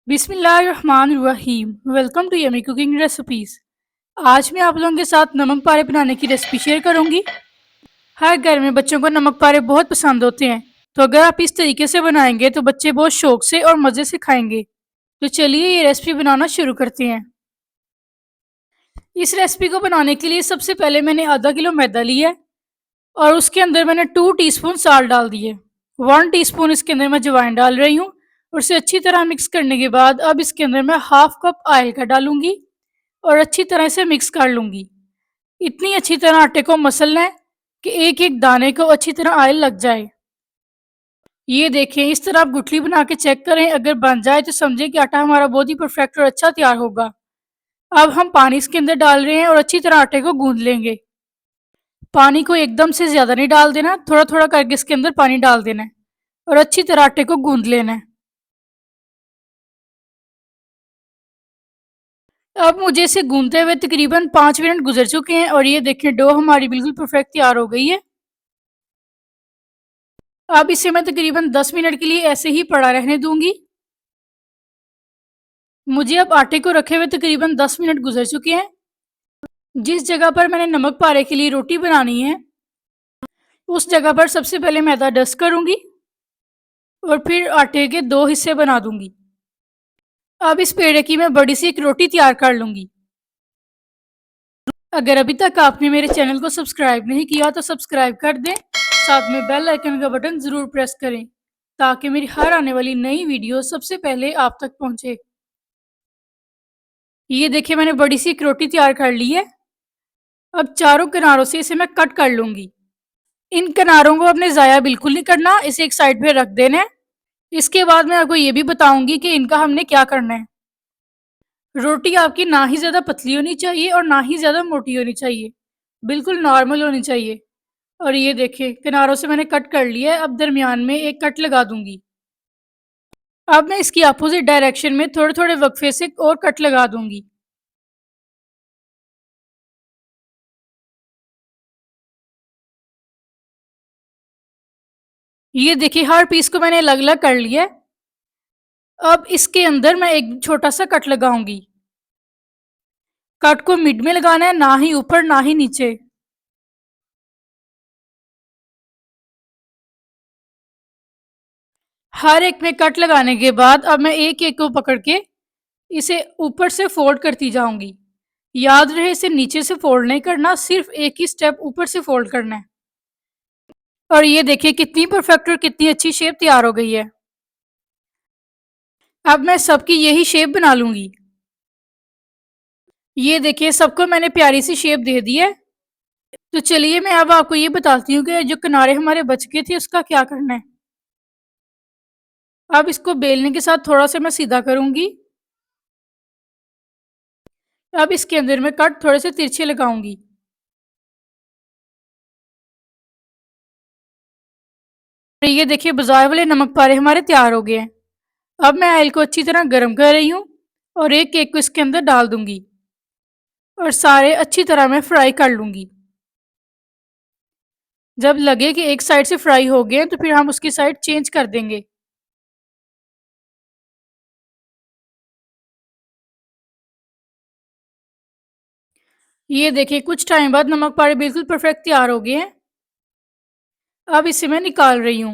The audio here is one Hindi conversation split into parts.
बिस्मिल्लाहिर्रहमानिर्रहीम। Welcome to yummy cooking recipes. आज मैं आप लोगों के साथ नमक पारे बनाने की रेसिपी शेयर करूंगी। हर घर में बच्चों को नमक पारे बहुत पसंद होते हैं, तो अगर आप इस तरीके से बनाएंगे तो बच्चे बहुत शौक से और मज़े से खाएंगे। तो चलिए ये रेसिपी बनाना शुरू करते हैं। इस रेसिपी को बनाने के लिए सबसे पहले मैंने आधा किलो मैदा लिया है और उसके अंदर मैंने 2 टीस्पून साल्ट डाल दिए। 1 टीस्पून इसके अंदर मैं अजवाइन डाल रही हूँ और इसे अच्छी तरह मिक्स करने के बाद अब इसके अंदर मैं हाफ कप ऑयल का डालूंगी और अच्छी तरह से मिक्स कर लूंगी। इतनी अच्छी तरह आटे को मसलना है कि एक एक दाने को अच्छी तरह ऑयल लग जाए। ये देखें, इस तरह आप गुठली बना के चेक करें, अगर बन जाए तो समझें कि आटा हमारा बहुत ही परफेक्ट और अच्छा तैयार होगा। अब हम पानी इसके अंदर डाल रहे हैं और अच्छी तरह आटे को गूंद लेंगे। पानी को एकदम से ज़्यादा नहीं डाल देना, थोड़ा थोड़ा करके इसके अंदर पानी डाल देना है और अच्छी तरह आटे को गूंद लेना है। अब मुझे इसे गूंदते हुए तकरीबन 5 मिनट गुजर चुके हैं और ये देखें, डो हमारी बिल्कुल परफेक्ट तैयार हो गई है। अब इसे मैं तकरीबन 10 मिनट के लिए ऐसे ही पड़ा रहने दूंगी। मुझे अब आटे को रखे हुए तकरीबन 10 मिनट गुजर चुके हैं। जिस जगह पर मैंने नमक पारे के लिए रोटी बनानी है उस जगह पर सबसे पहले मैदा डस्ट करूंगी और फिर आटे के 2 हिस्से बना दूंगी। अब इस पेड़े की मैं बड़ी सी एक रोटी तैयार कर लूंगी। अगर अभी तक आपने मेरे चैनल को सब्सक्राइब नहीं किया तो सब्सक्राइब कर दें, साथ में बेल आइकन का बटन ज़रूर प्रेस करें ताकि मेरी हर आने वाली नई वीडियो सबसे पहले आप तक पहुंचे। ये देखिए, मैंने बड़ी सी एक रोटी तैयार कर ली है। अब चारों किनारों से इसे मैं कट कर लूंगी। इन किनारों को आपने ज़ाया बिल्कुल नहीं करना, इसे एक साइड पे रख देना है। इसके बाद मैं आपको ये भी बताऊंगी कि इनका हमने क्या करना है। रोटी आपकी ना ही ज़्यादा पतली होनी चाहिए और ना ही ज़्यादा मोटी होनी चाहिए, बिल्कुल नॉर्मल होनी चाहिए। और ये देखिए, किनारों से मैंने कट कर लिया है। अब दरमियान में एक कट लगा दूंगी। अब मैं इसकी अपोजिट डायरेक्शन में थोड़े थोड़े वक्फे से और कट लगा दूंगी। ये देखिए, हर पीस को मैंने अलग अलग कर लिया है। अब इसके अंदर मैं एक छोटा सा कट लगाऊंगी। कट को मिड में लगाना है, ना ही ऊपर ना ही नीचे। हर एक में कट लगाने के बाद अब मैं एक एक को पकड़ के इसे ऊपर से फोल्ड करती जाऊंगी। याद रहे, इसे नीचे से फोल्ड नहीं करना, सिर्फ एक ही स्टेप ऊपर से फोल्ड करना है। और ये देखिए कितनी परफेक्ट और कितनी अच्छी शेप तैयार हो गई है। अब मैं सबकी यही शेप बना लूंगी। ये देखिए, सबको मैंने प्यारी सी शेप दे दी है। तो चलिए मैं अब आपको ये बताती हूँ कि जो किनारे हमारे बच गए थे उसका क्या करना है। अब इसको बेलने के साथ थोड़ा सा मैं सीधा करूंगी। अब इसके अंदर मैं कट थोड़े से तिरछे लगाऊंगी। ये देखिए, बाजार वाले नमक पारे हमारे तैयार हो गए हैं। अब मैं ऑयल को अच्छी तरह गर्म कर रही हूँ और एक केक को इसके अंदर डाल दूंगी और सारे अच्छी तरह मैं फ्राई कर लूंगी। जब लगे कि एक साइड से फ्राई हो गए तो फिर हम उसकी साइड चेंज कर देंगे। ये देखिए, कुछ टाइम बाद नमक पारे बिल्कुल परफेक्ट तैयार हो गए हैं। अब इसे मैं निकाल रही हूँ।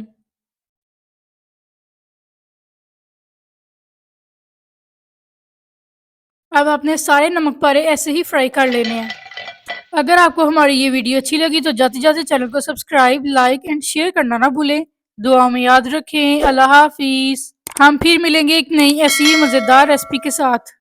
अब आपने सारे नमक पारे ऐसे ही फ्राई कर लेने हैं। अगर आपको हमारी ये वीडियो अच्छी लगी तो जाते जाते चैनल को सब्सक्राइब, लाइक एंड शेयर करना ना भूलें। दुआ में याद रखें। अल्लाह हाफिज़। हम फिर मिलेंगे एक नई ऐसी ही मज़ेदार रेसिपी के साथ।